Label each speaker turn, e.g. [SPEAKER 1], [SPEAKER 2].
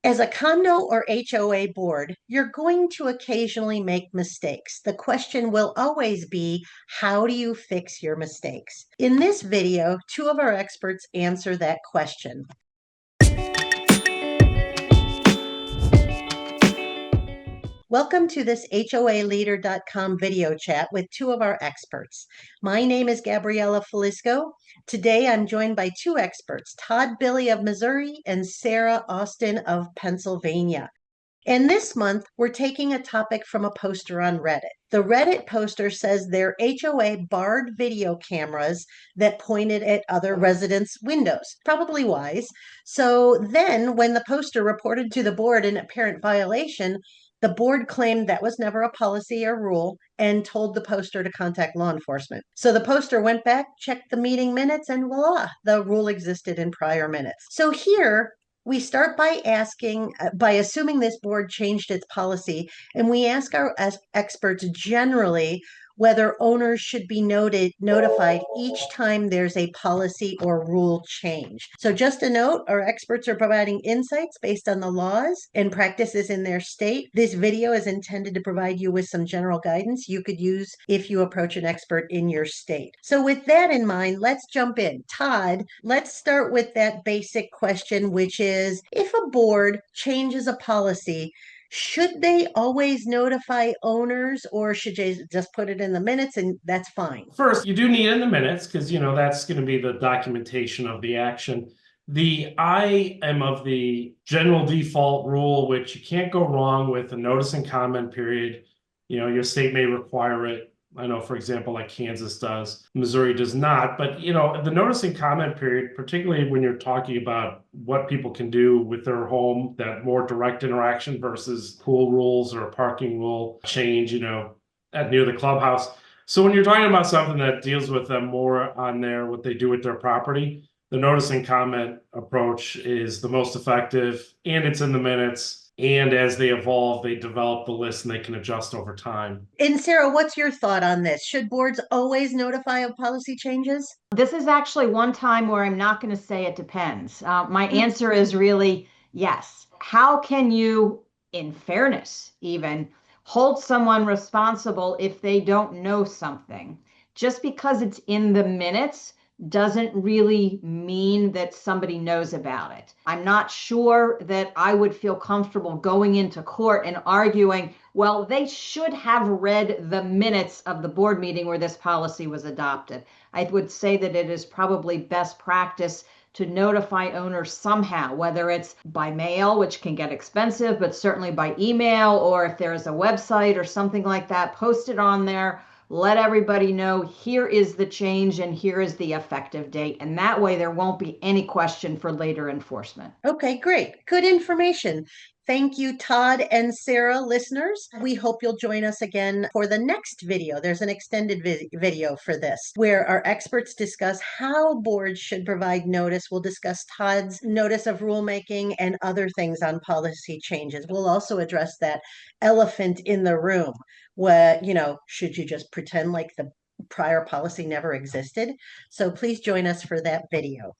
[SPEAKER 1] As a condo or HOA board, you're going to occasionally make mistakes. The question will always be, how do you fix your mistakes? In this video, two of our experts answer that question. Welcome to this HOAleader.com video chat with two of our experts. My name is Gabriella Felisko. Today I'm joined by two experts, Todd Billy of Missouri and Sarah Austin of Pennsylvania. And this month, we're taking a topic from a poster on Reddit. The Reddit poster says their HOA barred video cameras that pointed at other residents' windows. Probably wise. So then, when the poster reported to the board an apparent violation, the board claimed that was never a policy or rule and told the poster to contact law enforcement. So the poster went back, checked the meeting minutes, and voila, the rule existed in prior minutes. So here, we start by assuming this board changed its policy, and we ask our experts generally whether owners should be notified each time there's a policy or rule change. So just a note, our experts are providing insights based on the laws and practices in their state. This video is intended to provide you with some general guidance you could use if you approach an expert in your state. So with that in mind, let's jump in. Todd, let's start with that basic question, which is, if a board changes a policy, should they always notify owners, or should they just put it in the minutes and that's fine?
[SPEAKER 2] First, you do need it in the minutes because, that's going to be the documentation of the action. I am of the general default rule, which you can't go wrong with a notice and comment period. Your state may require it. I know, for example, like Kansas does, Missouri does not. But, the notice and comment period, particularly when you're talking about what people can do with their home, that more direct interaction versus pool rules or a parking rule change, at near the clubhouse. So when you're talking about something that deals with them more on what they do with their property, the notice and comment approach is the most effective, and it's in the minutes. And as they evolve, they develop the list and they can adjust over time.
[SPEAKER 1] And Sarah, what's your thought on this? Should boards always notify of policy changes?
[SPEAKER 3] This is actually one time where I'm not going to say it depends. My answer is really yes. How can you, in fairness, even hold someone responsible if they don't know something? Just because it's in the minutes doesn't really mean that somebody knows about it. I'm not sure that I would feel comfortable going into court and arguing, well, they should have read the minutes of the board meeting where this policy was adopted. I would say that it is probably best practice to notify owners somehow, whether it's by mail, which can get expensive, but certainly by email, or if there is a website or something like that, post it on there. Let everybody know, here is the change and here is the effective date. And that way there won't be any question for later enforcement.
[SPEAKER 1] Okay, great. Good information. Thank you, Todd and Sarah. Listeners, we hope you'll join us again for the next video. There's an extended video for this, where our experts discuss how boards should provide notice. We'll discuss Todd's notice of rulemaking and other things on policy changes. We'll also address that elephant in the room, where, should you just pretend like the prior policy never existed? So please join us for that video.